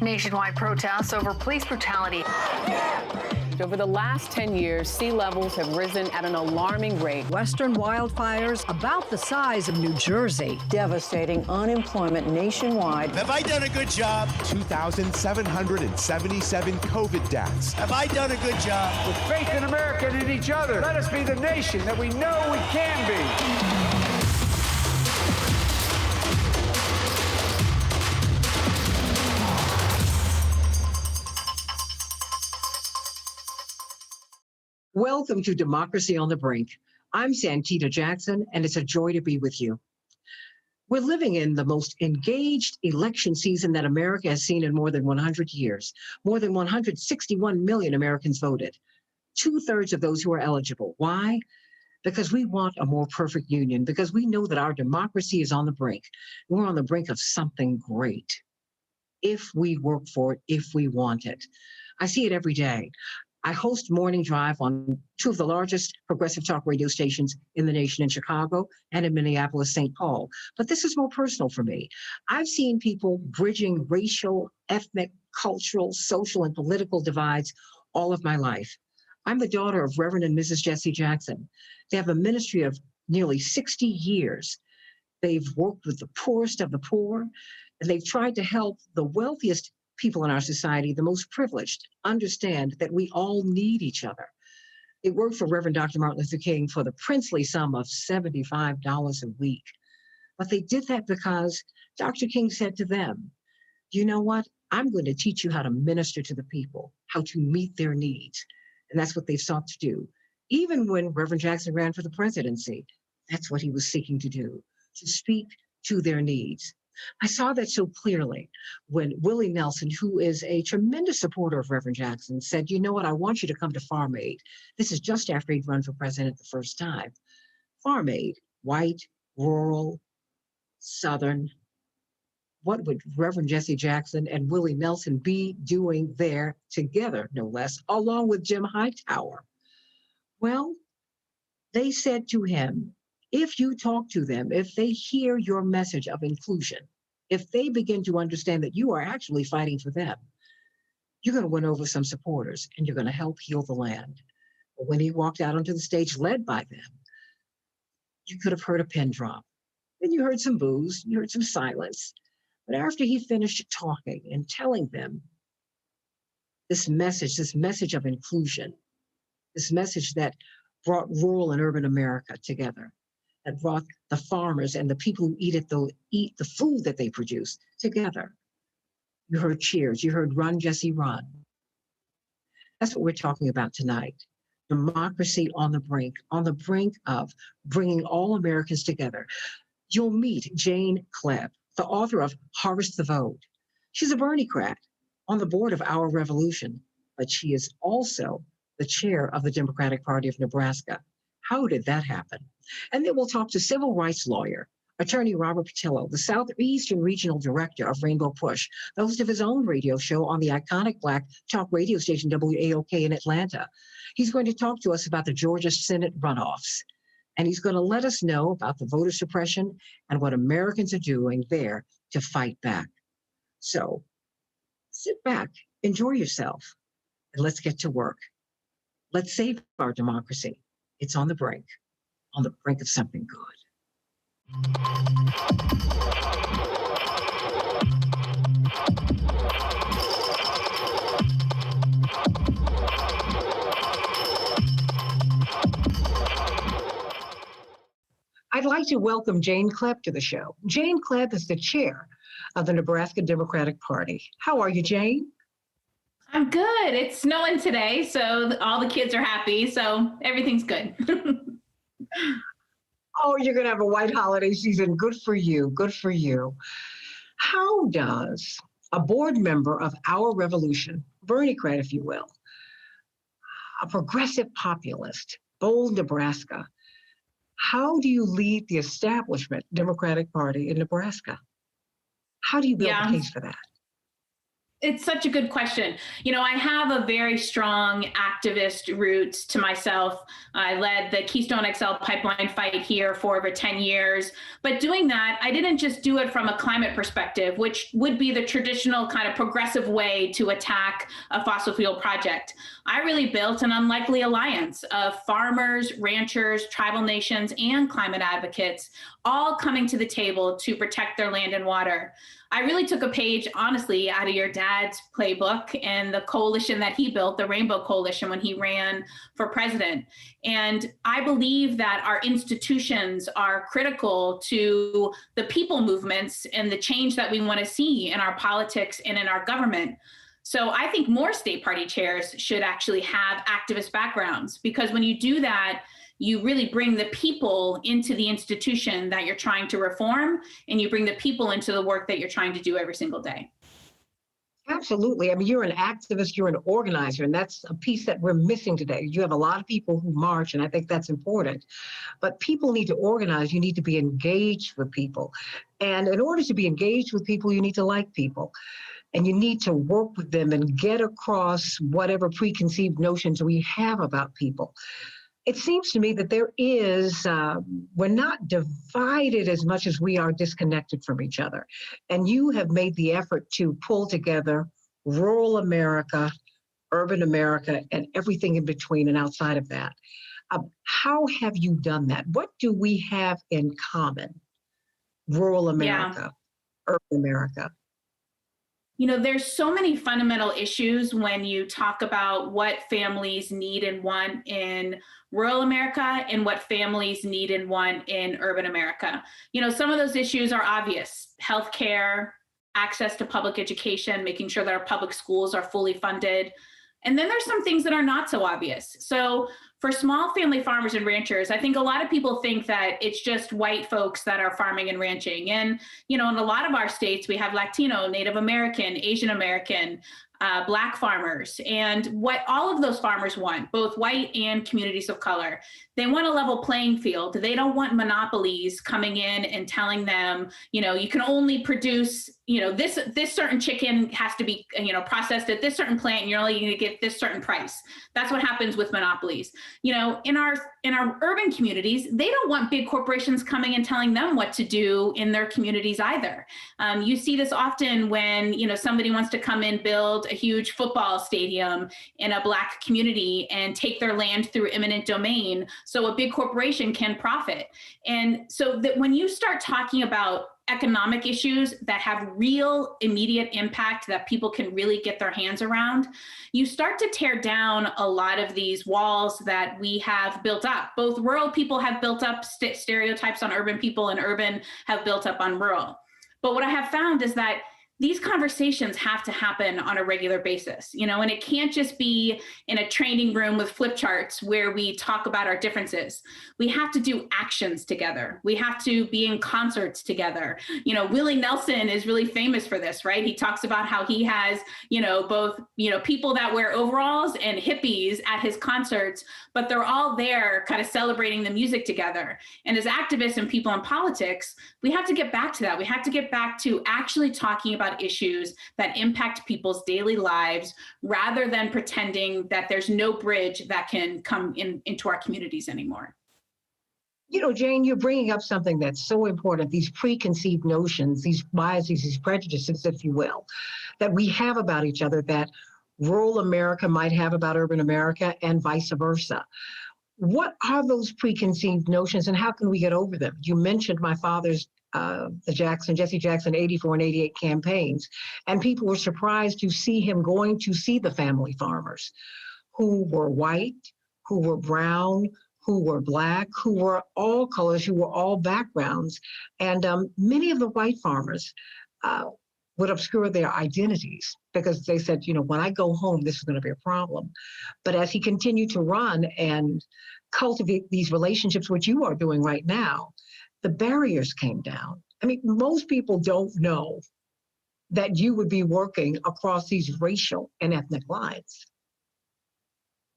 Nationwide protests over police brutality. Over the last 10 years, sea levels have risen at an alarming rate. Western wildfires about the size of New Jersey. Devastating unemployment nationwide. Have I done a good job? 2,777 COVID deaths. Have I done a good job? With faith in America and in each other, let us be the nation that we know we can be. Welcome to Democracy on the Brink. I'm Santita Jackson, and it's a joy to be with you. We're living in the most engaged election season that America has seen in more than 100 years. More than 161 million Americans voted, 2/3 of those who are eligible. Why? Because we want a more perfect union, because we know that our democracy is on the brink. We're on the brink of something great if we work for it, if we want it. I see it every day. I host Morning Drive on two of the largest progressive talk radio stations in the nation, in Chicago and in Minneapolis, St. Paul. But this is more personal for me. I've seen people bridging racial, ethnic, cultural, social, and political divides all of my life. I'm the daughter of Reverend and Mrs. Jesse Jackson. They have a ministry of nearly 60 years. They've worked with the poorest of the poor, and they've tried to help the wealthiest people in our society, the most privileged, understand that we all need each other. They worked for Reverend Dr. Martin Luther King for the princely sum of $75 a week. But they did that because Dr. King said to them, you know what? I'm going to teach you how to minister to the people, how to meet their needs. And that's what they've sought to do. Even when Reverend Jackson ran for the presidency, that's what he was seeking to do, to speak to their needs. I saw that so clearly when Willie Nelson, who is a tremendous supporter of Reverend Jackson, said, you know what, I want you to come to Farm Aid. This is just after he'd run for president the first time. Farm Aid, white, rural, Southern. What would Reverend Jesse Jackson and Willie Nelson be doing there together, no less, along with Jim Hightower? Well, they said to him, if you talk to them, if they hear your message of inclusion, if they begin to understand that you are actually fighting for them, you're going to win over some supporters and you're going to help heal the land. But when he walked out onto the stage led by them, you could have heard a pin drop. Then you heard some boos, you heard some silence. But after he finished talking and telling them this message of inclusion, this message that brought rural and urban America together, that brought the farmers and the people who eat the food that they produce together. You heard cheers, you heard run, Jesse, run. That's what we're talking about tonight. Democracy on the brink of bringing all Americans together. You'll meet Jane Clement, the author of Harvest the Vote. She's a Bernie-crat on the board of Our Revolution, but she is also the chair of the Democratic Party of Nebraska. How did that happen? And then we'll talk to civil rights lawyer, attorney Robert Patillo, the Southeastern Regional Director of Rainbow Push, the host of his own radio show on the iconic Black talk radio station WAOK in Atlanta. He's going to talk to us about the Georgia Senate runoffs, and he's going to let us know about the voter suppression and what Americans are doing there to fight back. So sit back, enjoy yourself, and let's get to work. Let's save our democracy. It's on the brink of something good. I'd like to welcome Jane Clement to the show. Jane Clement is the chair of the Nebraska Democratic Party. How are you, Jane? I'm good. It's snowing today, so all the kids are happy, so everything's good. Oh, you're going to have a white holiday season. Good for you. Good for you. How does a board member of Our Revolution, Bernie-crat, if you will, a progressive populist, bold Nebraska, how do you lead the establishment Democratic Party in Nebraska? How do you build a case for that? It's such a good question. I have a very strong activist roots to myself. I led the Keystone XL pipeline fight here for over 10 years. But doing that, I didn't just do it from a climate perspective, which would be the traditional kind of progressive way to attack a fossil fuel project. I really built an unlikely alliance of farmers, ranchers, tribal nations, and climate advocates, all coming to the table to protect their land and water. I really took a page, honestly, out of your dad's playbook and the coalition that he built, the Rainbow Coalition, when he ran for president. And I believe that our institutions are critical to the people movements and the change that we want to see in our politics and in our government. So I think more state party chairs should actually have activist backgrounds, because when you do that, you really bring the people into the institution that you're trying to reform, and you bring the people into the work that you're trying to do every single day. Absolutely. I mean, you're an activist, you're an organizer, and that's a piece that we're missing today. You have a lot of people who march, and I think that's important. But people need to organize. You need to be engaged with people. And in order to be engaged with people, you need to like people. And you need to work with them and get across whatever preconceived notions we have about people. It seems to me that there is, we're not divided as much as we are disconnected from each other. And you have made the effort to pull together rural America, urban America, and everything in between and outside of that. How have you done that? What do we have in common? Rural America, urban America. There's so many fundamental issues when you talk about what families need and want in rural America and what families need and want in urban America. Some of those issues are obvious: healthcare, access to public education, making sure that our public schools are fully funded. And then there's some things that are not so obvious. So for small family farmers and ranchers, I think a lot of people think that it's just white folks that are farming and ranching. And, in a lot of our states, we have Latino, Native American, Asian American, Black farmers. And what all of those farmers want, both white and communities of color, they want a level playing field. They don't want monopolies coming in and telling them, you can only produce, this certain chicken has to be, processed at this certain plant, and you're only going to get this certain price. That's what happens with monopolies. In our urban communities, they don't want big corporations coming and telling them what to do in their communities either. You see this often when, somebody wants to come in, build a huge football stadium in a Black community and take their land through eminent domain so a big corporation can profit. And so that when you start talking about economic issues that have real immediate impact that people can really get their hands around, you start to tear down a lot of these walls that we have built up. Both rural people have built up stereotypes on urban people, and urban have built up on rural. But what I have found is that these conversations have to happen on a regular basis, and it can't just be in a training room with flip charts where we talk about our differences. We have to do actions together. We have to be in concerts together. Willie Nelson is really famous for this, right? He talks about how he has, both, people that wear overalls and hippies at his concerts, but they're all there kind of celebrating the music together. And as activists and people in politics, we have to get back to that. We have to get back to actually talking about issues that impact people's daily lives, rather than pretending that there's no bridge that can come into our communities anymore. Jane, you're bringing up something that's so important, these preconceived notions, these biases, these prejudices, if you will, that we have about each other, that rural America might have about urban America and vice versa. What are those preconceived notions, and how can we get over them? You mentioned my father's Jesse Jackson 84 and 88 campaigns, and people were surprised to see him going to see the family farmers who were white, who were brown, who were Black, who were all colors, who were all backgrounds. And many of the white farmers would obscure their identities because they said, when I go home, this is going to be a problem. But as he continued to run and cultivate these relationships, which you are doing right now, the barriers came down. I mean, most people don't know that you would be working across these racial and ethnic lines.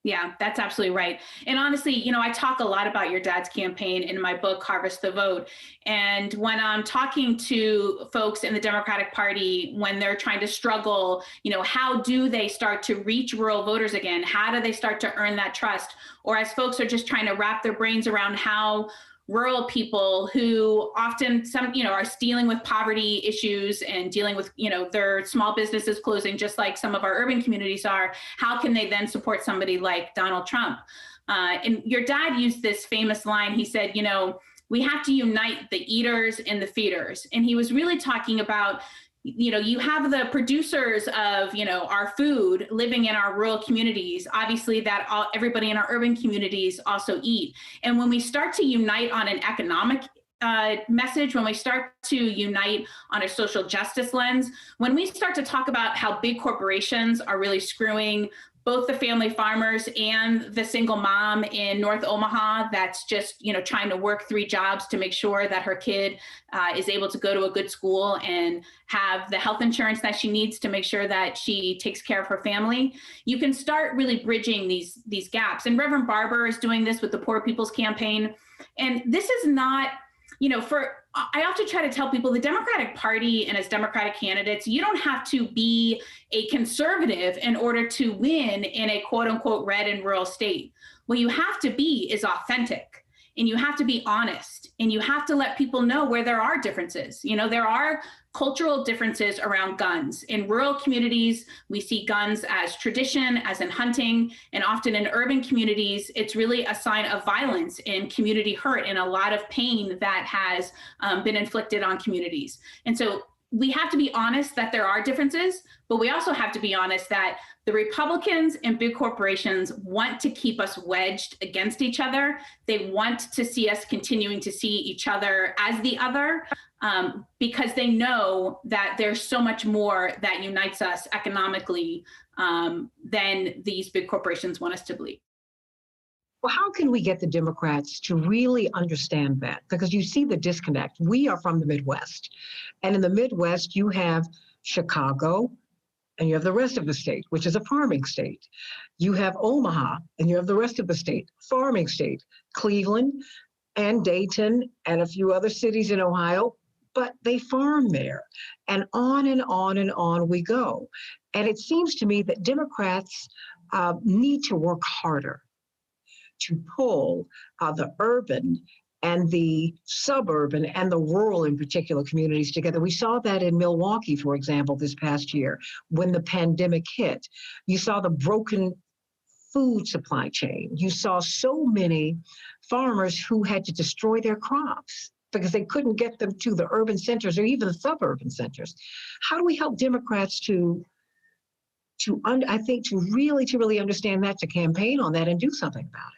Yeah, that's absolutely right. And honestly, you know, I talk a lot about your dad's campaign in my book, Harvest the Vote. And when I'm talking to folks in the Democratic Party, when they're trying to struggle, you know, how do they start to reach rural voters again? How do they start to earn that trust? Or as folks are just trying to wrap their brains around how rural people who often are dealing with poverty issues and dealing with, their small businesses closing, just like some of our urban communities are, how can they then support somebody like Donald Trump? And your dad used this famous line. He said, we have to unite the eaters and the feeders. And he was really talking about, you have the producers of, our food living in our rural communities, obviously that everybody in our urban communities also eat. And when we start to unite on an economic message, when we start to unite on a social justice lens, when we start to talk about how big corporations are really screwing both the family farmers and the single mom in North Omaha that's just, trying to work 3 jobs to make sure that her kid is able to go to a good school and have the health insurance that she needs to make sure that she takes care of her family, you can start really bridging these gaps. And Reverend Barber is doing this with the Poor People's Campaign. And this is not, I often try to tell people the Democratic Party and as Democratic candidates, you don't have to be a conservative in order to win in a quote unquote red and rural state. What you have to be is authentic, and you have to be honest, and you have to let people know where there are differences. There are cultural differences around guns. In rural communities, we see guns as tradition, as in hunting, and often in urban communities, it's really a sign of violence and community hurt and a lot of pain that has been inflicted on communities. And so we have to be honest that there are differences, but we also have to be honest that the Republicans and big corporations want to keep us wedged against each other. They want to see us continuing to see each other as the other, because they know that there's so much more that unites us economically than these big corporations want us to believe. Well, how can we get the Democrats to really understand that? Because you see the disconnect. We are from the Midwest. And in the Midwest, you have Chicago, and you have the rest of the state, which is a farming state. You have Omaha, and you have the rest of the state, farming state. Cleveland and Dayton and a few other cities in Ohio, but they farm there. And on and on and on we go. And it seems to me that Democrats need to work harder to pull the urban and the suburban and the rural in particular communities together. We saw that in Milwaukee, for example, this past year when the pandemic hit. You saw the broken food supply chain. You saw so many farmers who had to destroy their crops because they couldn't get them to the urban centers or even the suburban centers. How do we help Democrats to really understand that, to campaign on that and do something about it?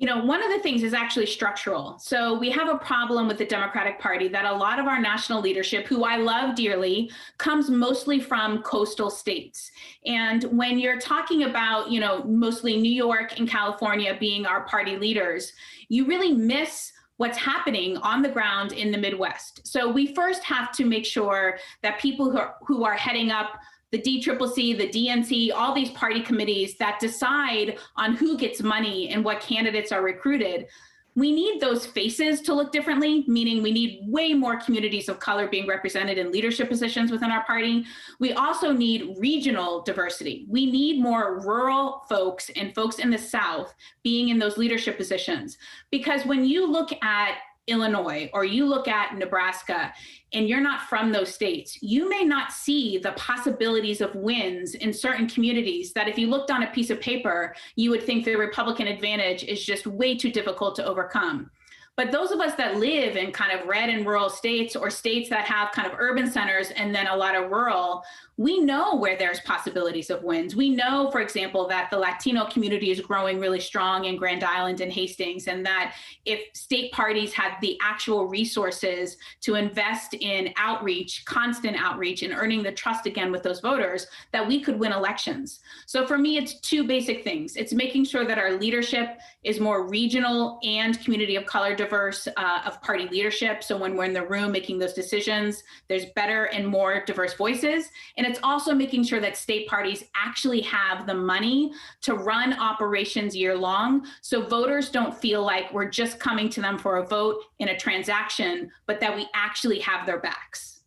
One of the things is actually structural. So we have a problem with the Democratic Party that a lot of our national leadership, who I love dearly, comes mostly from coastal states. And when you're talking about, mostly New York and California being our party leaders, you really miss what's happening on the ground in the Midwest. So we first have to make sure that people who are heading up the DCCC, the DNC, all these party committees that decide on who gets money and what candidates are recruited, we need those faces to look differently, meaning we need way more communities of color being represented in leadership positions within our party. We also need regional diversity. We need more rural folks and folks in the South being in those leadership positions. Because when you look at Illinois or you look at Nebraska and you're not from those states, you may not see the possibilities of wins in certain communities that if you looked on a piece of paper, you would think the Republican advantage is just way too difficult to overcome. But those of us that live in kind of red and rural states or states that have kind of urban centers and then a lot of rural, we know where there's possibilities of wins. We know, for example, that the Latino community is growing really strong in Grand Island and Hastings, and that if state parties had the actual resources to invest in outreach, constant outreach, and earning the trust again with those voters, that we could win elections. So for me, it's 2 basic things. It's making sure that our leadership is more regional and community of color diverse of party leadership. So when we're in the room making those decisions, there's better and more diverse voices. And it's also making sure that state parties actually have the money to run operations year long, so voters don't feel like we're just coming to them for a vote in a transaction, but that we actually have their backs.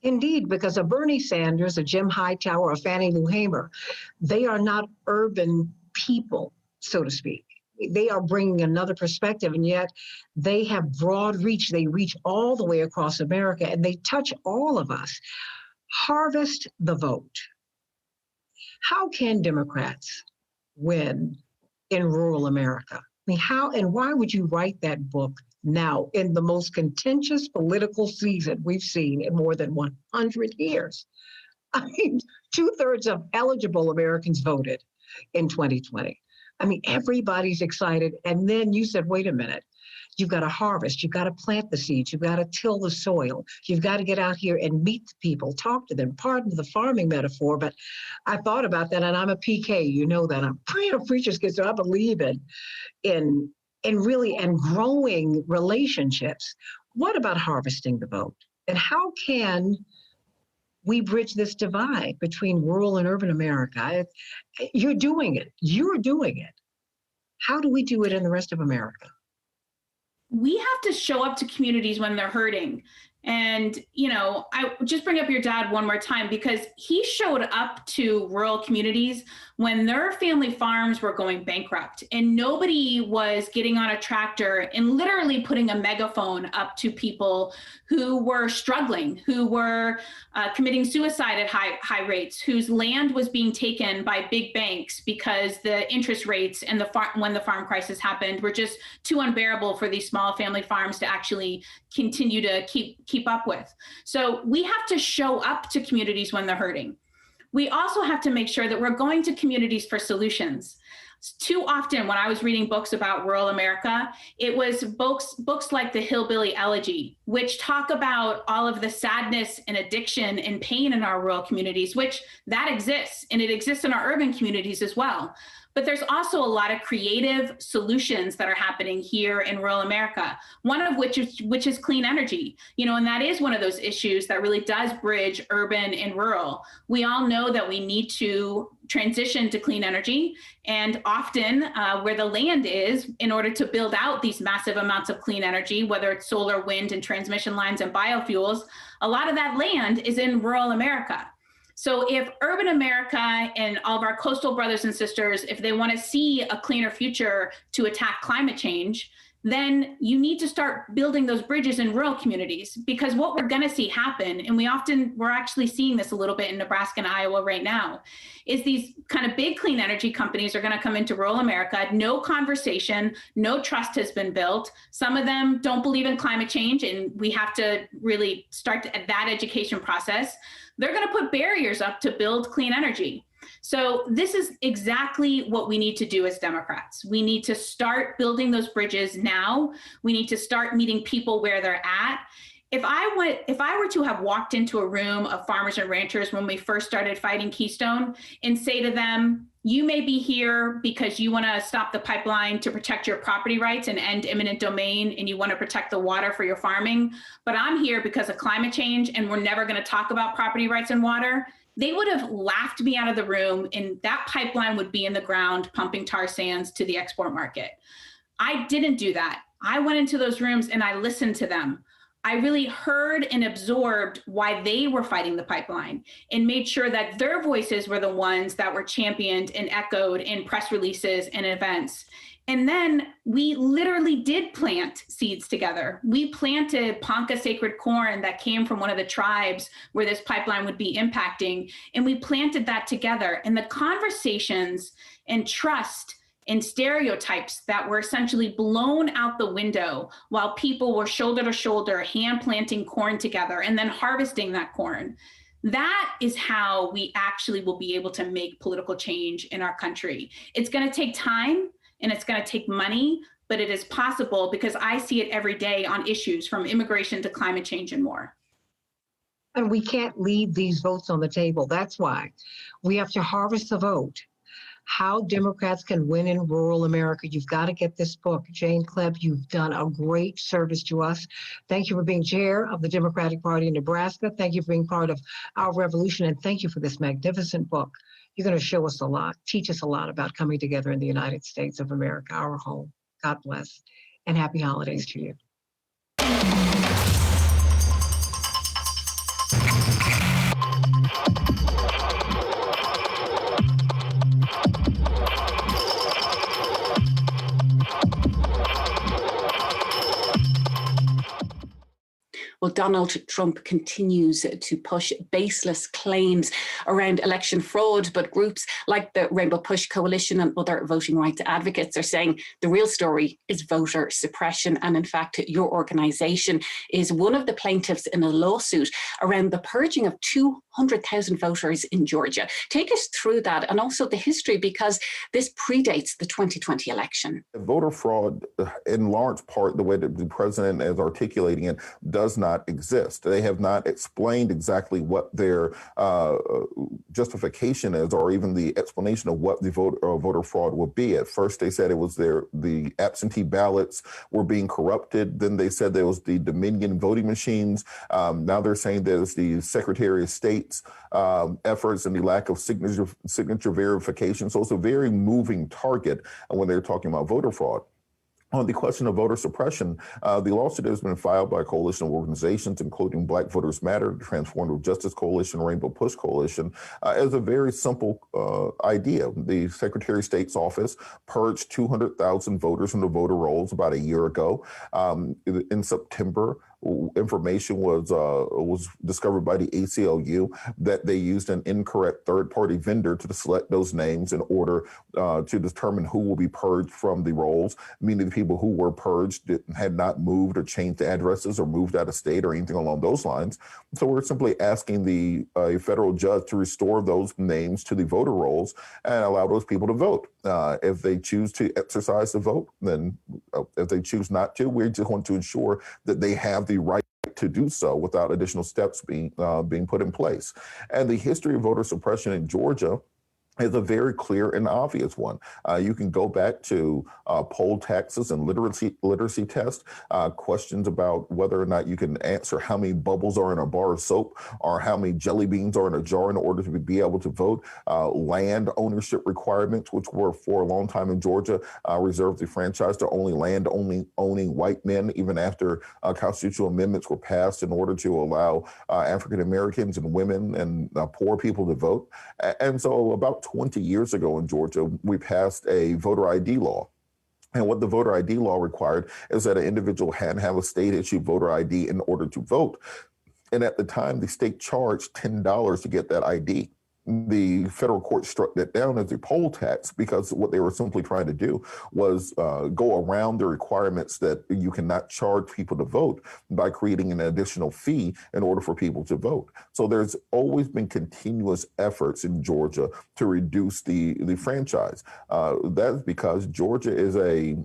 Indeed, because a Bernie Sanders, a Jim Hightower, a Fannie Lou Hamer, they are not urban people, so to speak. They are bringing another perspective, and yet they have broad reach. They reach all the way across America, and they touch all of us. Harvest the vote. How can Democrats win in rural America? I mean, how and why would you write that book now in the most contentious political season we've seen in more than 100 years? I mean, 2/3 of eligible Americans voted in 2020. I mean, everybody's excited. And then you said, wait a minute, you've got to harvest, you've got to plant the seeds, you've got to till the soil, you've got to get out here and meet the people, talk to them. Pardon the farming metaphor, but I thought about that, and I'm a PK, you know that. I'm a preacher's kid, so I believe in really and growing relationships. What about harvesting the vote? And how can we bridge this divide between rural and urban America? You're doing it. You're doing it. How do we do it in the rest of America? We have to show up to communities when they're hurting. And, you know, I just bring up your dad one more time, because he showed up to rural communities when their family farms were going bankrupt and nobody was getting on a tractor and literally putting a megaphone up to people who were struggling, who were committing suicide at high rates, whose land was being taken by big banks because the interest rates and when the farm crisis happened were just too unbearable for these small family farms to actually continue to keep up with. So we have to show up to communities when they're hurting. We also have to make sure that we're going to communities for solutions. Too often when I was reading books about rural America, it was books like The Hillbilly Elegy, which talk about all of the sadness and addiction and pain in our rural communities, which that exists, and it exists in our urban communities as well. But there's also a lot of creative solutions that are happening here in rural America, one of which is clean energy, you know, and that is one of those issues that really does bridge urban and rural. We all know that we need to transition to clean energy, and often where the land is, in order to build out these massive amounts of clean energy, whether it's solar, wind, and transmission lines and biofuels, a lot of that land is in rural America. So if urban America and all of our coastal brothers and sisters, if they want to see a cleaner future to attack climate change, then you need to start building those bridges in rural communities, because what we're going to see happen, and we're actually seeing this a little bit in Nebraska and Iowa right now, is these kind of big clean energy companies are going to come into rural America. No conversation, no trust has been built. Some of them don't believe in climate change, and we have to really start that education process. They're going to put barriers up to build clean energy. So this is exactly what we need to do as Democrats. We need to start building those bridges now. We need to start meeting people where they're at. If I were to have walked into a room of farmers and ranchers when we first started fighting Keystone and say to them, you may be here because you want to stop the pipeline to protect your property rights and end eminent domain, and you want to protect the water for your farming, but I'm here because of climate change and we're never going to talk about property rights and water, they would have laughed me out of the room, and that pipeline would be in the ground pumping tar sands to the export market. I didn't do that. I went into those rooms and I listened to them. I really heard and absorbed why they were fighting the pipeline and made sure that their voices were the ones that were championed and echoed in press releases and events. And then we literally did plant seeds together. We planted Ponca sacred corn that came from one of the tribes where this pipeline would be impacting. And we planted that together. And the conversations and trust and stereotypes that were essentially blown out the window while people were shoulder to shoulder, hand planting corn together and then harvesting that corn. That is how we actually will be able to make political change in our country. It's going to take time and it's going to take money, but it is possible, because I see it every day on issues from immigration to climate change and more. And we can't leave these votes on the table. That's why we have to harvest the vote. How Democrats Can Win in Rural America. You've got to get this book. Jane Klebb, you've done a great service to us. Thank you for being chair of the Democratic Party in Nebraska. Thank you for being part of our revolution, and thank you for this magnificent book. You're going to show us a lot, teach us a lot about coming together in the United States of America, our home. God bless, and happy holidays to you. Well, Donald Trump continues to push baseless claims around election fraud, but groups like the Rainbow Push Coalition and other voting rights advocates are saying the real story is voter suppression. And in fact, your organization is one of the plaintiffs in a lawsuit around the purging of 200,000 voters in Georgia. Take us through that and also the history, because this predates the 2020 election. Voter fraud, in large part, the way that the president is articulating it, does not exist. They have not explained exactly what their justification is, or even the explanation of what the voter fraud will be. At first, they said it was the absentee ballots were being corrupted. Then they said there was the Dominion voting machines. Now they're saying there's the Secretary of State's efforts and the lack of signature verification. So it's a very moving target when they're talking about voter fraud. On the question of voter suppression, the lawsuit has been filed by a coalition of organizations, including Black Voters Matter, the Transformative Justice Coalition, Rainbow Push Coalition, as a very simple idea. The Secretary of State's office purged 200,000 voters from the voter rolls about a year ago. In September, information was discovered by the ACLU that they used an incorrect third-party vendor to select those names in order to determine who will be purged from the rolls, meaning the people who were purged had not moved or changed addresses or moved out of state or anything along those lines. So we're simply asking the federal judge to restore those names to the voter rolls and allow those people to vote. If they choose to exercise the vote, then if they choose not to, we just want to ensure that they have the right to do so without additional steps being put in place. And the history of voter suppression in Georgia is a very clear and obvious one. You can go back to poll taxes and literacy tests, questions about whether or not you can answer how many bubbles are in a bar of soap or how many jelly beans are in a jar in order to be able to vote. Land ownership requirements, which were for a long time in Georgia, reserved the franchise to only owning white men, even after constitutional amendments were passed in order to allow African Americans and women and poor people to vote. And so about 20 years ago in Georgia, we passed a voter ID law. And what the voter ID law required is that an individual had to have a state-issued voter ID in order to vote. And at the time, the state charged $10 to get that ID. The federal court struck that down as a poll tax because what they were simply trying to do was go around the requirements that you cannot charge people to vote by creating an additional fee in order for people to vote. So there's always been continuous efforts in Georgia to reduce the franchise. That's because Georgia is a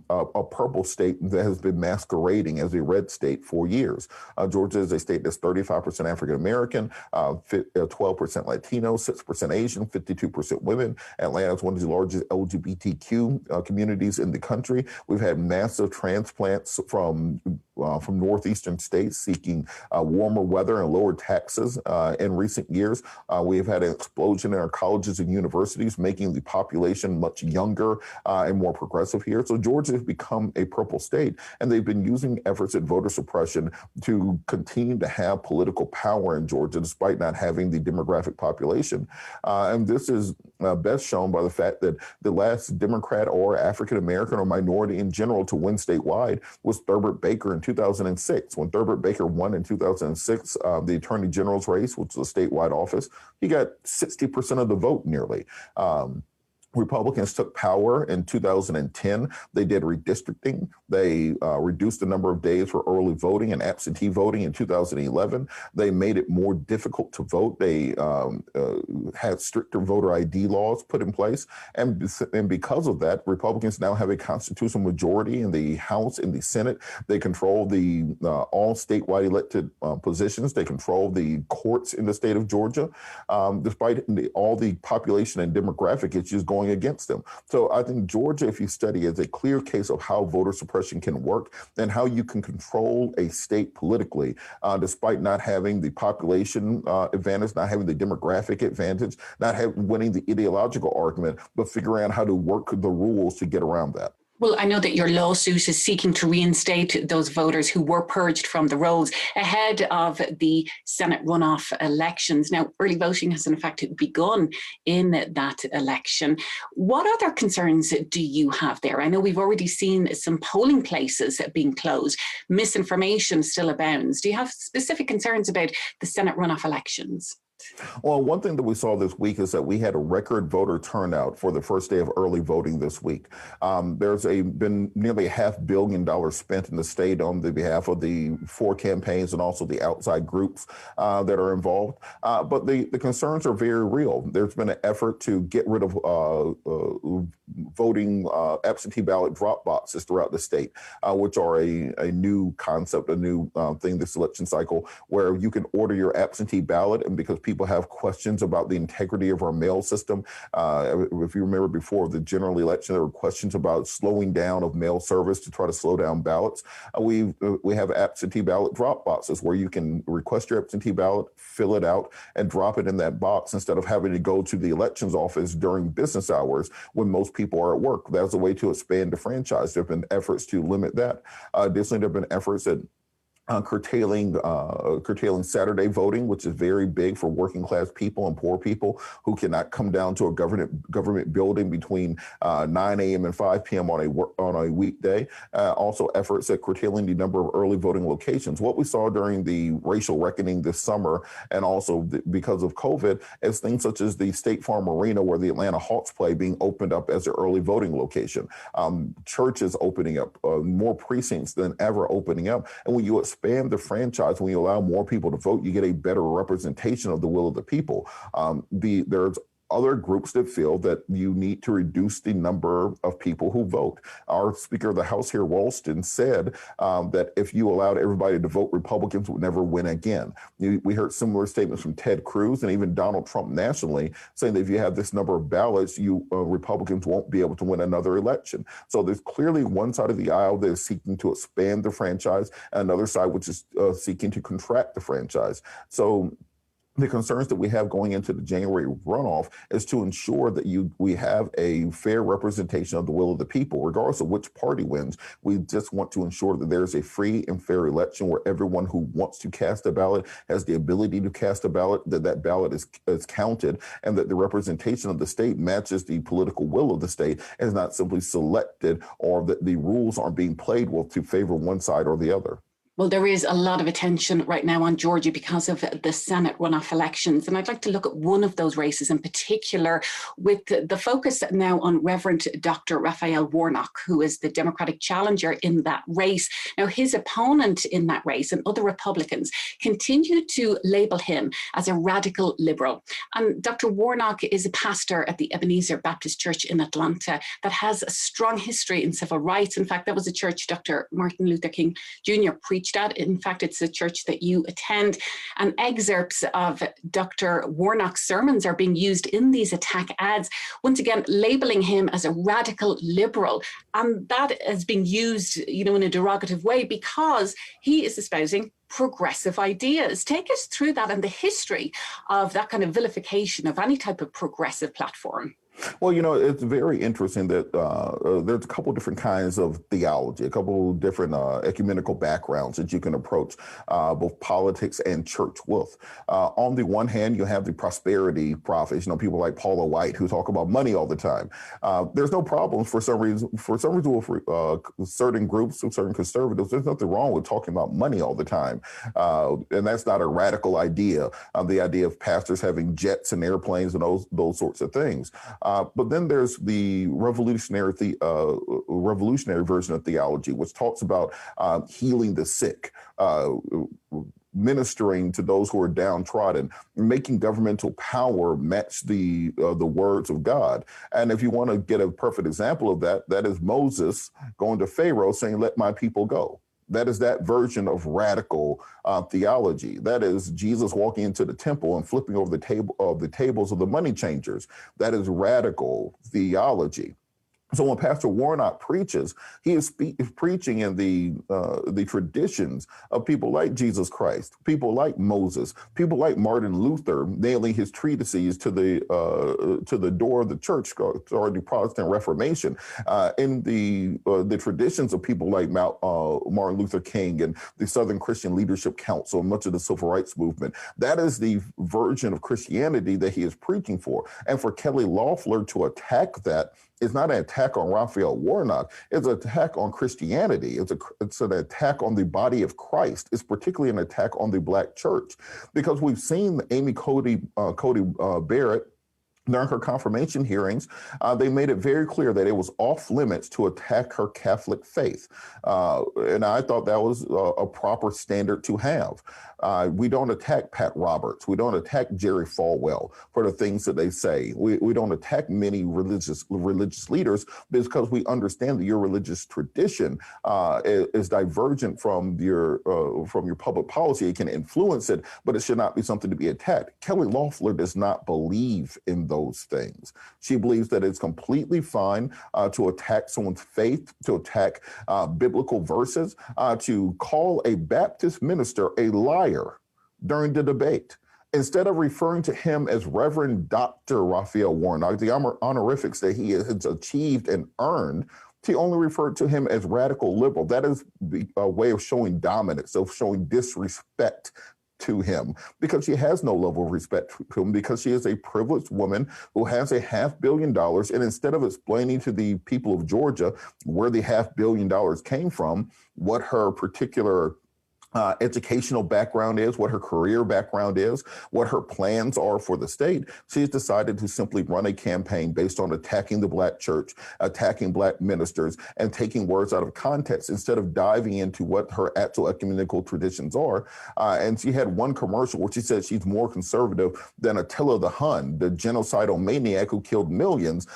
purple state that has been masquerading as a red state for years. Georgia is a state that's 35% African American, 12% Latino, 6% Asian, 52% women. Atlanta is one of the largest LGBTQ communities in the country. We've had massive transplants from northeastern states seeking warmer weather and lower taxes in recent years. We've had an explosion in our colleges and universities, making the population much younger and more progressive here. So Georgia has become a purple state, and they've been using efforts at voter suppression to continue to have political power in Georgia, despite not having the demographic population. And this is best shown by the fact that the last Democrat or African American or minority in general to win statewide was Thurbert Baker in 2006. When Thurbert Baker won in 2006, the Attorney General's race, which was a statewide office, he got 60% of the vote nearly. Republicans took power in 2010. They did redistricting. They reduced the number of days for early voting and absentee voting in 2011. They made it more difficult to vote. They had stricter voter ID laws put in place. And because of that, Republicans now have a constitutional majority in the House and the Senate. They control the all statewide elected positions. They control the courts in the state of Georgia. Despite all the population and demographic issues going going against them. So I think Georgia, if you study, is a clear case of how voter suppression can work and how you can control a state politically, despite not having the population advantage, not having the demographic advantage, not winning the ideological argument, but figuring out how to work the rules to get around that. Well, I know that your lawsuit is seeking to reinstate those voters who were purged from the rolls ahead of the Senate runoff elections. Now, early voting has in fact begun in that election. What other concerns do you have there? I know we've already seen some polling places being closed. Misinformation still abounds. Do you have specific concerns about the Senate runoff elections? Well, one thing that we saw this week is that we had a record voter turnout for the first day of early voting this week. There's been nearly $500 million spent in the state on the behalf of the 4 campaigns and also the outside groups that are involved. But the concerns are very real. There's been an effort to get rid of voting absentee ballot drop boxes throughout the state, which are a new concept, a new thing this election cycle, where you can order your absentee ballot, and because people have questions about the integrity of our mail system. If you remember before the general election, there were questions about slowing down of mail service to try to slow down ballots. We have absentee ballot drop boxes where you can request your absentee ballot, fill it out, and drop it in that box instead of having to go to the elections office during business hours when most people are at work. That's a way to expand the franchise. There have been efforts to limit that. Additionally, there have been efforts at curtailing Saturday voting, which is very big for working class people and poor people who cannot come down to a government building between 9 a.m. and 5 p.m. on a weekday. Also efforts at curtailing the number of early voting locations. What we saw during the racial reckoning this summer, and also because of COVID, is things such as the State Farm Arena where the Atlanta Hawks play being opened up as an early voting location. Churches opening up, more precincts than ever opening up. And when you expand the franchise, when you allow more people to vote, you get a better representation of the will of the people. There's other groups that feel that you need to reduce the number of people who vote. Our Speaker of the House here, Ralston, said that if you allowed everybody to vote, Republicans would never win again. We heard similar statements from Ted Cruz and even Donald Trump nationally saying that if you have this number of ballots, Republicans won't be able to win another election. So there's clearly one side of the aisle that is seeking to expand the franchise and another side which is seeking to contract the franchise. So the concerns that we have going into the January runoff is to ensure that we have a fair representation of the will of the people, regardless of which party wins. We just want to ensure that there's a free and fair election where everyone who wants to cast a ballot has the ability to cast a ballot, that ballot is counted, and that the representation of the state matches the political will of the state and is not simply selected, or that the rules aren't being played with to favor one side or the other. Well, there is a lot of attention right now on Georgia because of the Senate runoff elections. And I'd like to look at one of those races in particular, with the focus now on Reverend Dr. Raphael Warnock, who is the Democratic challenger in that race. Now, his opponent in that race and other Republicans continue to label him as a radical liberal. And Dr. Warnock is a pastor at the Ebenezer Baptist Church in Atlanta that has a strong history in civil rights. In fact, that was a church Dr. Martin Luther King Jr. preached at. In fact, it's a church that you attend, and excerpts of Dr. Warnock's sermons are being used in these attack ads, once again labeling him as a radical liberal. And that is being used, in a derogative way because he is espousing progressive ideas. Take us through that and the history of that kind of vilification of any type of progressive platform. Well, it's very interesting that there's a couple different kinds of theology, a couple different ecumenical backgrounds that you can approach both politics and church with. On the one hand, you have the prosperity prophets, people like Paula White who talk about money all the time. There's no problems for some reason with certain groups, certain conservatives. There's nothing wrong with talking about money all the time. And that's not a radical idea. The idea of pastors having jets and airplanes and those sorts of things. But then there's the revolutionary version of theology, which talks about healing the sick, ministering to those who are downtrodden, making governmental power match the words of God. And if you want to get a perfect example of that, that is Moses going to Pharaoh saying, "Let my people go." That is that version of radical theology. That is Jesus walking into the temple and flipping over the tables of the money changers. That is radical theology. So when Pastor Warnock preaches, he is preaching in the traditions of people like Jesus Christ, people like Moses, people like Martin Luther, nailing his treatises to the door of the church or the Protestant Reformation. In the traditions of people like Martin Luther King and the Southern Christian Leadership Council and much of the Civil Rights Movement, that is the version of Christianity that he is preaching for. And for Kelly Loeffler to attack that, it's not an attack on Raphael Warnock. It's an attack on Christianity. It's an attack on the body of Christ. It's particularly an attack on the Black church, because we've seen Amy Cody Barrett during her confirmation hearings. They made it very clear that it was off limits to attack her Catholic faith. And I thought that was a proper standard to have. We don't attack Pat Roberts. We don't attack Jerry Falwell for the things that they say. We don't attack many religious leaders because we understand that your religious tradition is divergent from your public policy. It can influence it, but it should not be something to be attacked. Kelly Loeffler does not believe in those things. She believes that it's completely fine to attack someone's faith, to attack biblical verses, to call a Baptist minister a liar during the debate. Instead of referring to him as Reverend Dr. Raphael Warnock, the honorifics that he has achieved and earned, she only referred to him as radical liberal. That is a way of showing dominance, of showing disrespect to him, because she has no level of respect to him, because she is a privileged woman who has $500 million. And instead of explaining to the people of Georgia where the $500 million came from, what her particular educational background is, what her career background is, what her plans are for the state, she's decided to simply run a campaign based on attacking the Black church, attacking Black ministers, and taking words out of context instead of diving into what her actual ecumenical traditions are. And she had one commercial where she said she's more conservative than Attila the Hun, the genocidal maniac who killed millions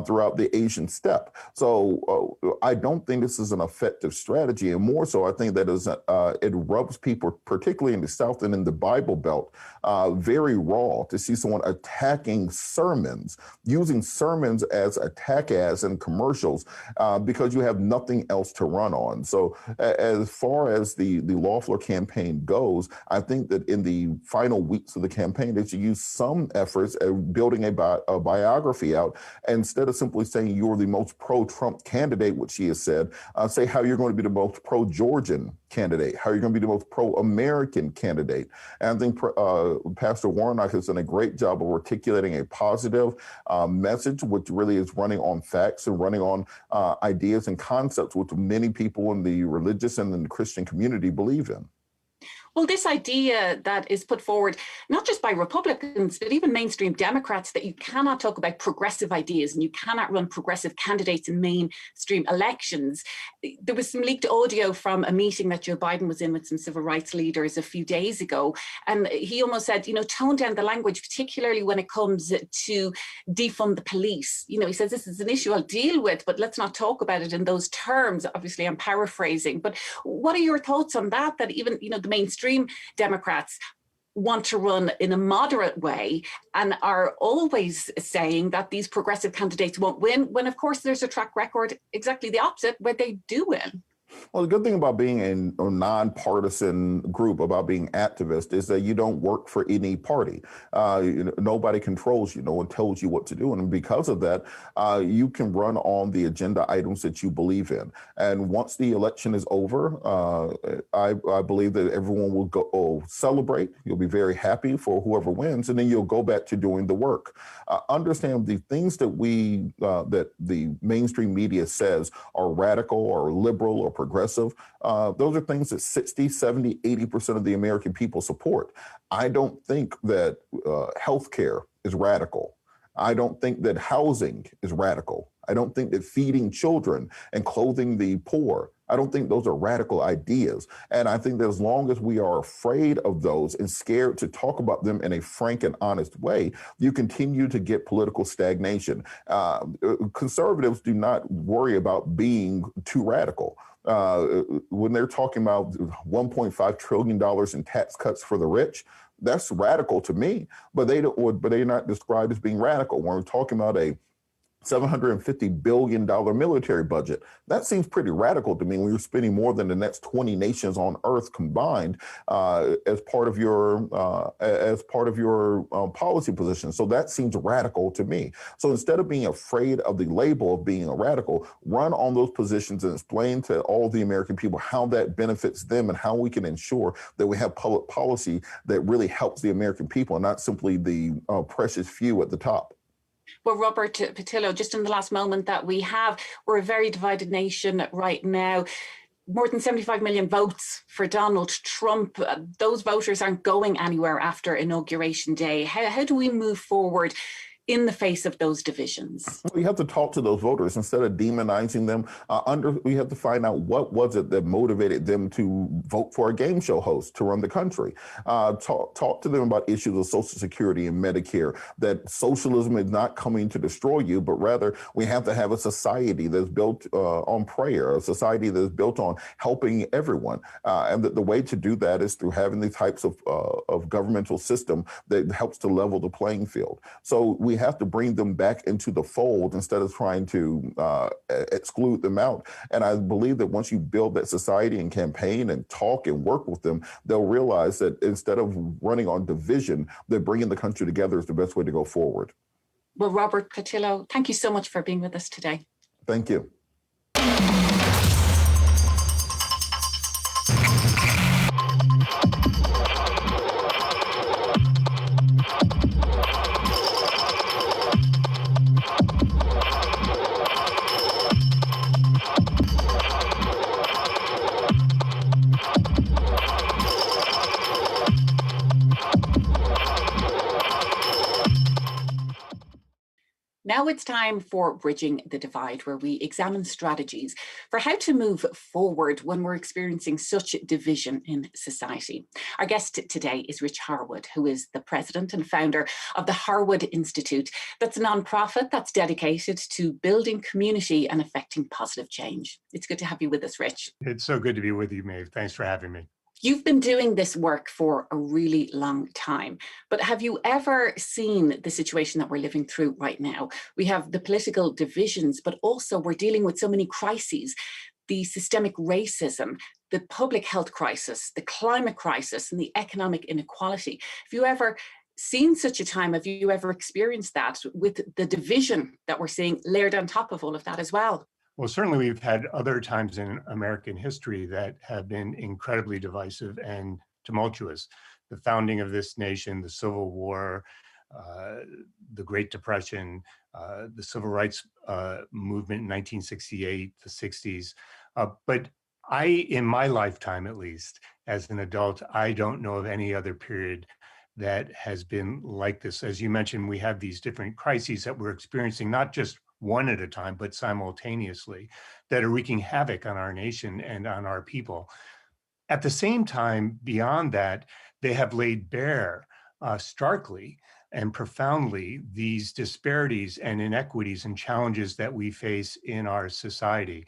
throughout the Asian steppe. So I don't think this is an effective strategy, and more so, I think that it rubs people, particularly in the South and in the Bible Belt, very raw to see someone attacking sermons, using sermons as attack ads and commercials, because you have nothing else to run on. So as far as the Loeffler campaign goes, I think that in the final weeks of the campaign, they should use some efforts at building a biography out, instead of simply saying you're the most pro-Trump candidate, which she has said, say how you're going to be the most pro-Georgian candidate, how you're going to be the most pro-American candidate. And I think Pastor Warnock has done a great job of articulating a positive message, which really is running on facts and running on ideas and concepts which many people in the religious and in the Christian community believe in. Well, this idea that is put forward, not just by Republicans, but even mainstream Democrats, that you cannot talk about progressive ideas and you cannot run progressive candidates in mainstream elections. There was some leaked audio from a meeting that Joe Biden was in with some civil rights leaders a few days ago. And he almost said, tone down the language, particularly when it comes to defund the police. He says, this is an issue I'll deal with, but let's not talk about it in those terms. Obviously, I'm paraphrasing. But what are your thoughts on that? That even, the mainstream Democrats want to run in a moderate way and are always saying that these progressive candidates won't win, when of course there's a track record exactly the opposite, where they do win. Well, the good thing about being a nonpartisan group, about being activist, is that you don't work for any party. Nobody controls you. No one tells you what to do. And because of that, you can run on the agenda items that you believe in. And once the election is over, I believe that everyone will go celebrate. You'll be very happy for whoever wins, and then you'll go back to doing the work. Understand the things that that the mainstream media says are radical or liberal or progressive. Those are things that 60, 70, 80% of the American people support. I don't think that healthcare is radical. I don't think that housing is radical. I don't think that feeding children and clothing the poor, I don't think those are radical ideas. And I think that as long as we are afraid of those and scared to talk about them in a frank and honest way, you continue to get political stagnation. Conservatives do not worry about being too radical. When they're talking about $1.5 trillion in tax cuts for the rich, that's radical to me. But they're not described as being radical. When we're talking about a $750 billion military budget. That seems pretty radical to me when you're spending more than the next 20 nations on Earth combined as part of your policy position. So that seems radical to me. So instead of being afraid of the label of being a radical, run on those positions and explain to all the American people how that benefits them and how we can ensure that we have public policy that really helps the American people and not simply the precious few at the top. Well, Robert Patillo, just in the last moment that we're a very divided nation right now. More than 75 million votes for Donald Trump. Those voters aren't going anywhere after Inauguration Day. How do we move forward in the face of those divisions? We have to talk to those voters instead of demonizing them. We have to find out what was it that motivated them to vote for a game show host to run the country. Talk to them about issues of Social Security and Medicare, that socialism is not coming to destroy you, but rather we have to have a society that's built on prayer, a society that's built on helping everyone. And that the way to do that is through having the types of governmental system that helps to level the playing field. So we have to bring them back into the fold instead of trying to exclude them out. And I believe that once you build that society and campaign and talk and work with them, they'll realize that instead of running on division, that bringing the country together is the best way to go forward. Well, Robert Patillo, thank you so much for being with us today. Thank you. Now it's time for Bridging the Divide, where we examine strategies for how to move forward when we're experiencing such division in society. Our guest today is Rich Harwood, who is the president and founder of the Harwood Institute. That's a nonprofit that's dedicated to building community and affecting positive change. It's good to have you with us, Rich. It's so good to be with you, Maeve. Thanks for having me. You've been doing this work for a really long time, but have you ever seen the situation that we're living through right now? We have the political divisions, but also we're dealing with so many crises, the systemic racism, the public health crisis, the climate crisis, and the economic inequality. Have you ever seen such a time? Have you ever experienced that with the division that we're seeing layered on top of all of that as well? Well, certainly we've had other times in American history that have been incredibly divisive and tumultuous. The founding of this nation, the Civil War, the Great Depression, the Civil Rights Movement in 1968, the 60s. But in my lifetime at least, as an adult, I don't know of any other period that has been like this. As you mentioned, we have these different crises that we're experiencing, not just one at a time, but simultaneously, that are wreaking havoc on our nation and on our people. At the same time, beyond that, they have laid bare starkly and profoundly these disparities and inequities and challenges that we face in our society.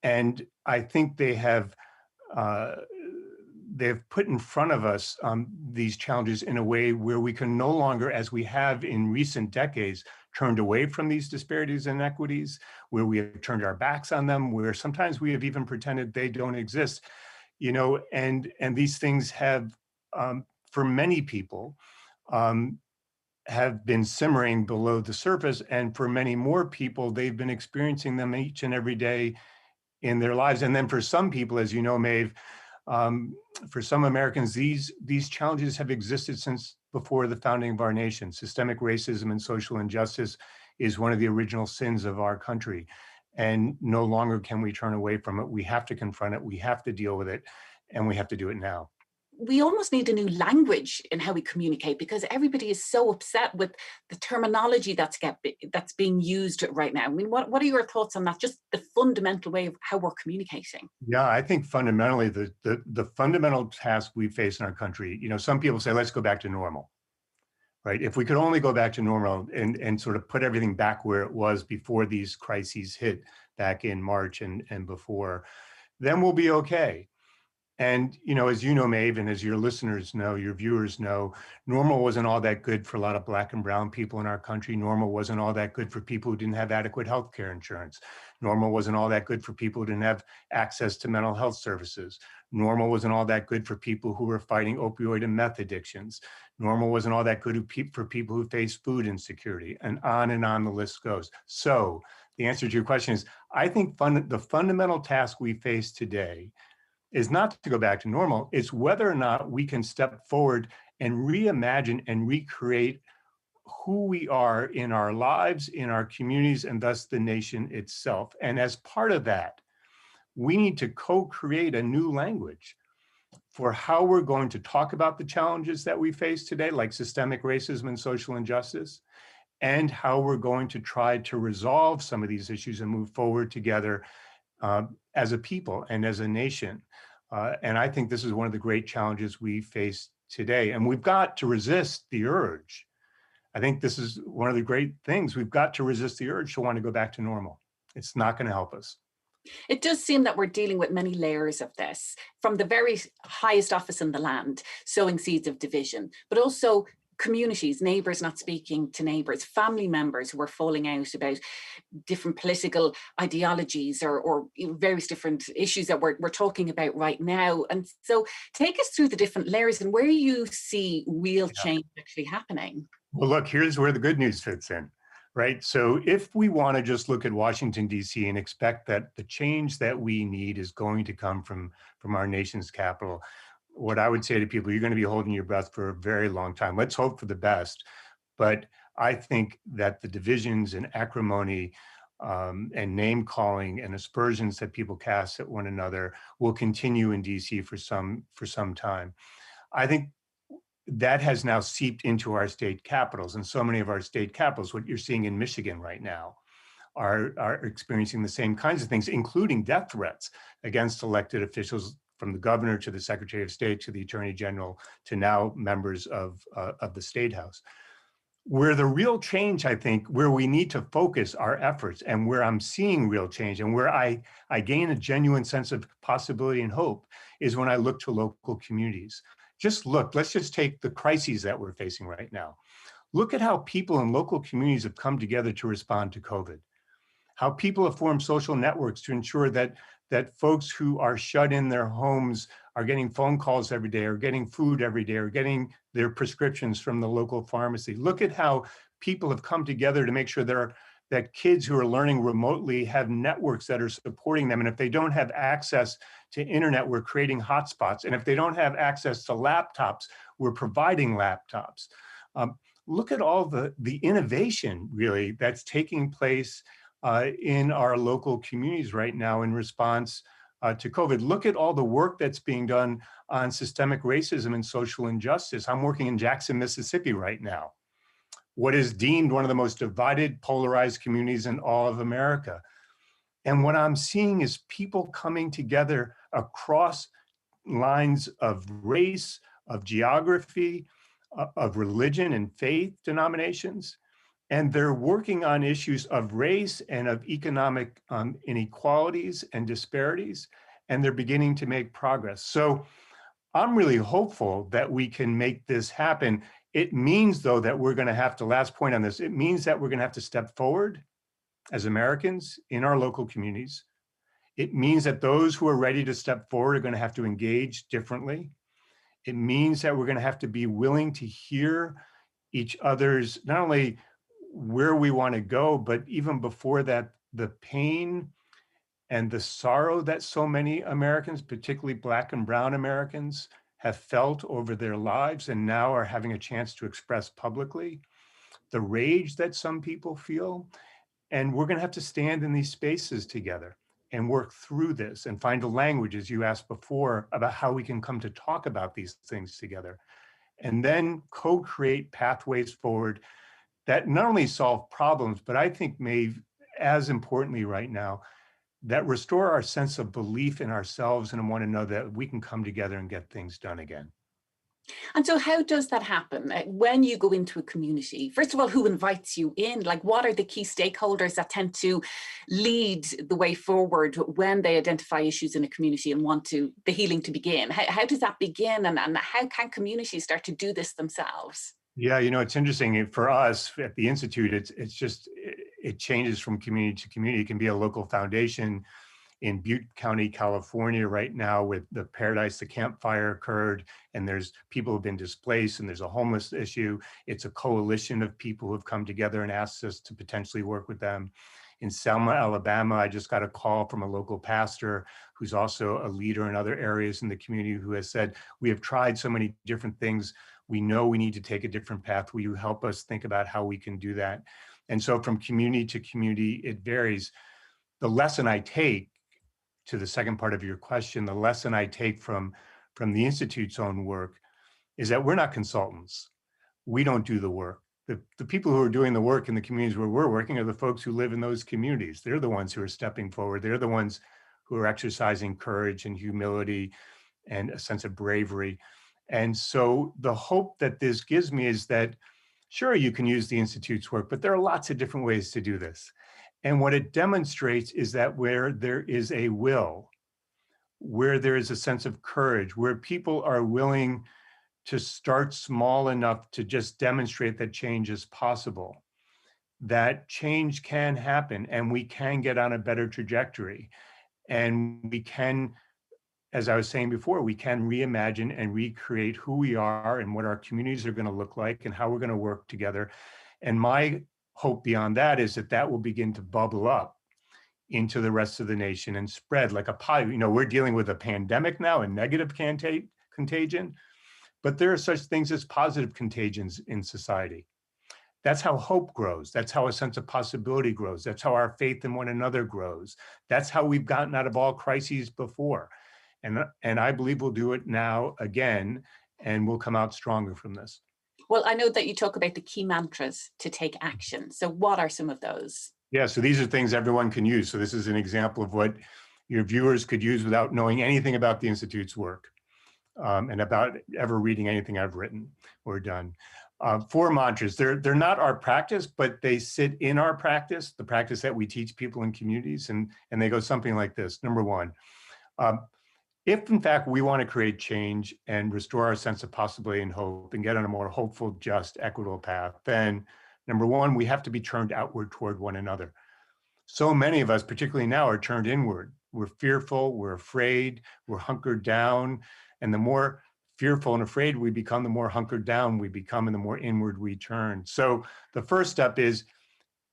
And I think they've put in front of us these challenges in a way where we can no longer, as we have in recent decades, turned away from these disparities and inequities, where we have turned our backs on them, where sometimes we have even pretended they don't exist, and these things have, for many people, have been simmering below the surface. And for many more people, they've been experiencing them each and every day in their lives. And then for some people, as you know, Maeve, for some Americans, these challenges have existed since before the founding of our nation. Systemic racism and social injustice is one of the original sins of our country. And no longer can we turn away from it. We have to confront it. We have to deal with it. And we have to do it now. We almost need a new language in how we communicate, because everybody is so upset with the terminology that's being used right now. I mean, what are your thoughts on that? Just the fundamental way of how we're communicating. Yeah, I think fundamentally the fundamental task we face in our country, some people say, let's go back to normal, right? If we could only go back to normal and sort of put everything back where it was before these crises hit back in March and before, then we'll be okay. And, as you know, Maeve, and as your listeners know, your viewers know, normal wasn't all that good for a lot of Black and brown people in our country. Normal wasn't all that good for people who didn't have adequate health care insurance. Normal wasn't all that good for people who didn't have access to mental health services. Normal wasn't all that good for people who were fighting opioid and meth addictions. Normal wasn't all that good for people who face food insecurity, and on the list goes. So the answer to your question is, I think the fundamental task we face today is not to go back to normal. It's whether or not we can step forward and reimagine and recreate who we are in our lives, in our communities, and thus the nation itself. And as part of that, we need to co-create a new language for how we're going to talk about the challenges that we face today, like systemic racism and social injustice, and how we're going to try to resolve some of these issues and move forward together as a people and as a nation. And I think this is one of the great challenges we face today. And we've got to resist the urge. I think this is one of the great things. We've got to resist the urge to want to go back to normal. It's not going to help us. It does seem that we're dealing with many layers of this, from the very highest office in the land, sowing seeds of division, but also communities, neighbours not speaking to neighbours, family members who are falling out about different political ideologies or various different issues that we're talking about right now. And so take us through the different layers and where you see real change actually happening. Well, look, here's where the good news fits in, right? So if we want to just look at Washington, D.C. and expect that the change that we need is going to come from our nation's capital, what I would say to people, you're going to be holding your breath for a very long time. Let's hope for the best. But I think that the divisions and acrimony and name calling and aspersions that people cast at one another will continue in DC for some time. I think that has now seeped into our state capitals, and so many of our state capitals, what you're seeing in Michigan right now, are experiencing the same kinds of things, including death threats against elected officials, from the governor to the Secretary of State to the Attorney General to now members of the State House. Where the real change, I think, where we need to focus our efforts and where I'm seeing real change and where I gain a genuine sense of possibility and hope is when I look to local communities. Let's just take the crises that we're facing right now. Look at how people in local communities have come together to respond to COVID. How people have formed social networks to ensure that folks who are shut in their homes are getting phone calls every day, or getting food every day, or getting their prescriptions from the local pharmacy. Look at how people have come together to make sure that kids who are learning remotely have networks that are supporting them. And if they don't have access to internet, we're creating hotspots. And if they don't have access to laptops, we're providing laptops. Look at all the innovation, really, that's taking place in our local communities right now in response to COVID. Look at all the work that's being done on systemic racism and social injustice. I'm working in Jackson, Mississippi right now, what is deemed one of the most divided, polarized communities in all of America. And what I'm seeing is people coming together across lines of race, of geography, of religion and faith denominations. And they're working on issues of race and of economic inequalities and disparities, and they're beginning to make progress. So I'm really hopeful that we can make this happen. It means, though, that we're going to have to, last point on this, it means that we're going to have to step forward as Americans in our local communities. It means that those who are ready to step forward are going to have to engage differently. It means that we're going to have to be willing to hear each other's, not only where we want to go, but even before that, the pain and the sorrow that so many Americans, particularly Black and brown Americans, have felt over their lives and now are having a chance to express publicly, the rage that some people feel. And we're going to have to stand in these spaces together and work through this and find a language, as you asked before, about how we can come to talk about these things together, and then co-create pathways forward that not only solve problems, but I think may, as importantly right now, that restore our sense of belief in ourselves and in one another, that we can come together and get things done again. And so how does that happen? When you go into a community, first of all, who invites you in? Like, what are the key stakeholders that tend to lead the way forward when they identify issues in a community and want the healing to begin? How does that begin? And how can communities start to do this themselves? Yeah, it's interesting for us at the Institute, it changes from community to community. It can be a local foundation. In Butte County, California right now with the Paradise, the campfire occurred, and there's people who've been displaced and there's a homeless issue. It's a coalition of people who have come together and asked us to potentially work with them. In Selma, Alabama, I just got a call from a local pastor who's also a leader in other areas in the community who has said, we have tried so many different things. We know we need to take a different path. Will you help us think about how we can do that? And so from community to community, it varies. The lesson I take, to the second part of your question, the lesson I take from the Institute's own work is that we're not consultants. We don't do the work. The people who are doing the work in the communities where we're working are the folks who live in those communities. They're the ones who are stepping forward. They're the ones who are exercising courage and humility and a sense of bravery. And so the hope that this gives me is that, sure, you can use the Institute's work, but there are lots of different ways to do this. And what it demonstrates is that where there is a will, where there is a sense of courage, where people are willing to start small enough to just demonstrate that change is possible, that change can happen and we can get on a better trajectory. And we can, as I was saying before, we can reimagine and recreate who we are and what our communities are going to look like and how we're going to work together. And my hope beyond that is that will begin to bubble up into the rest of the nation and spread like a pie. We're dealing with a pandemic now, a negative contagion, but there are such things as positive contagions in society. That's how hope grows. That's how a sense of possibility grows. That's how our faith in one another grows. That's how we've gotten out of all crises before. And I believe we'll do it now again, and we'll come out stronger from this. Well, I know that you talk about the key mantras to take action. So what are some of those? Yeah, so these are things everyone can use. So this is an example of what your viewers could use without knowing anything about the Institute's work and about ever reading anything I've written or done. 4 mantras. They're not our practice, but they sit in our practice, the practice that we teach people in communities. And they go something like this. Number 1, if in fact we want to create change and restore our sense of possibility and hope and get on a more hopeful, just, equitable path, then number 1, we have to be turned outward toward one another. So many of us, particularly now, are turned inward. We're fearful, we're afraid, we're hunkered down. And the more fearful and afraid we become, the more hunkered down we become and the more inward we turn. So the first step is,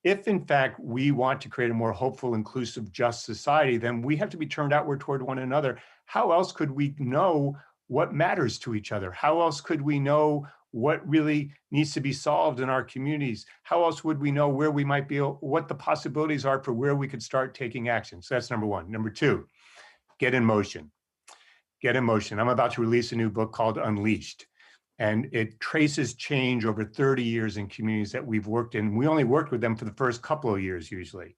if in fact we want to create a more hopeful, inclusive, just society, then we have to be turned outward toward one another. How else could we know what matters to each other? How else could we know what really needs to be solved in our communities? How else would we know where we might be, what the possibilities are for where we could start taking action? So that's number 1. Number 2, get in motion. Get in motion. I'm about to release a new book called Unleashed, and it traces change over 30 years in communities that we've worked in. We only worked with them for the first couple of years usually.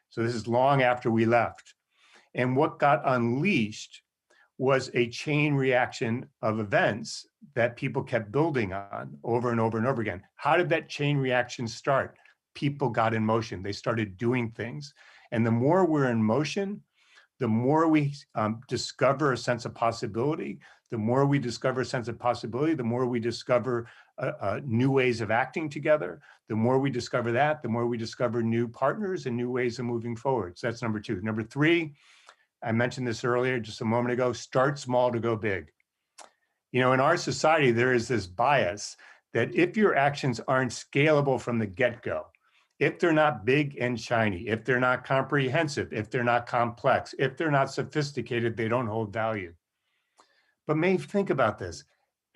So this is long after we left. And what got unleashed was a chain reaction of events that people kept building on over and over and over again. How did that chain reaction start? People got in motion. They started doing things. And the more we're in motion, the more we discover a sense of possibility. The more we discover a sense of possibility, the more we discover new ways of acting together. The more we discover that, the more we discover new partners and new ways of moving forward. So that's number 2. Number 3, I mentioned this earlier, just a moment ago, start small to go big. In our society, there is this bias that if your actions aren't scalable from the get-go, if they're not big and shiny, if they're not comprehensive, if they're not complex, if they're not sophisticated, they don't hold value. But Maeve, think about this.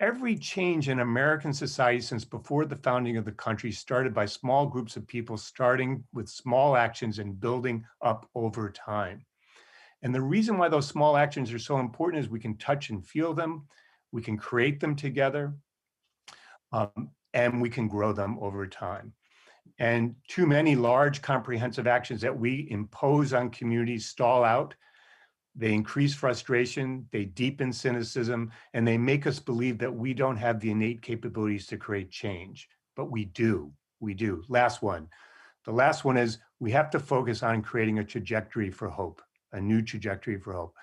Every change in American society since before the founding of the country started by small groups of people starting with small actions and building up over time. And the reason why those small actions are so important is we can touch and feel them, we can create them together, and we can grow them over time. And too many large comprehensive actions that we impose on communities stall out. They increase frustration, they deepen cynicism, and they make us believe that we don't have the innate capabilities to create change. But we do. Last one. The last one is we have to focus on creating a trajectory for hope, a new trajectory for hope.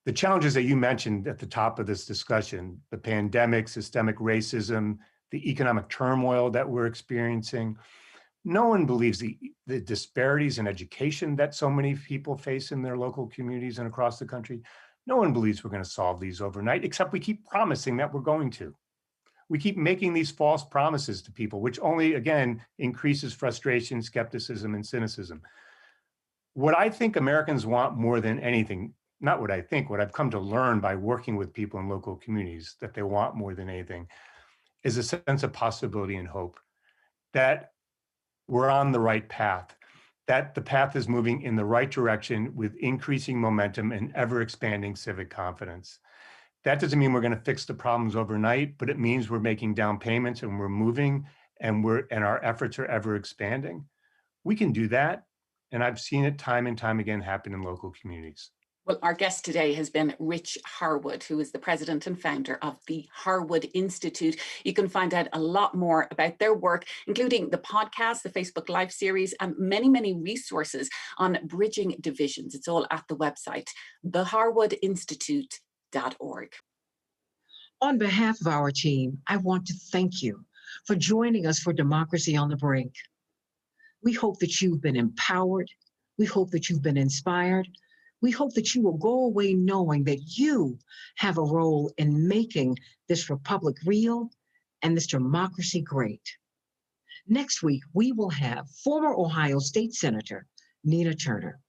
The challenges that you mentioned at the top of this discussion, the pandemic, systemic racism, the economic turmoil that we're experiencing, no one believes the disparities in education that so many people face in their local communities and across the country. No one believes we're going to solve these overnight, except we keep promising that we're going to. We keep making these false promises to people, which only, again, increases frustration, skepticism, and cynicism. What I think Americans want more than anything, not what I think, what I've come to learn by working with people in local communities that they want more than anything, is a sense of possibility and hope that we're on the right path, that the path is moving in the right direction with increasing momentum and ever expanding civic confidence. That doesn't mean we're going to fix the problems overnight, but it means we're making down payments and we're moving and our efforts are ever expanding. We can do that. And I've seen it time and time again happen in local communities. Well, our guest today has been Rich Harwood, who is the president and founder of the Harwood Institute. You can find out a lot more about their work, including the podcast, the Facebook Live series, and many, many resources on bridging divisions. It's all at the website, theharwoodinstitute.org. On behalf of our team, I want to thank you for joining us for Democracy on the Brink. We hope that you've been empowered. We hope that you've been inspired. We hope that you will go away knowing that you have a role in making this republic real and this democracy great. Next week, we will have former Ohio State Senator Nina Turner,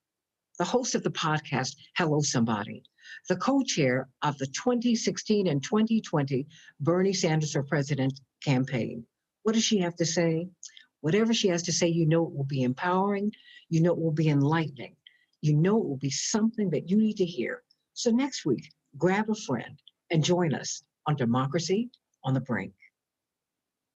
the host of the podcast, Hello Somebody, the co-chair of the 2016 and 2020 Bernie Sanders for President campaign. What does she have to say? Whatever she has to say, you know it will be empowering, you know it will be enlightening. You know it will be something that you need to hear. So next week, grab a friend and join us on Democracy on the Brink.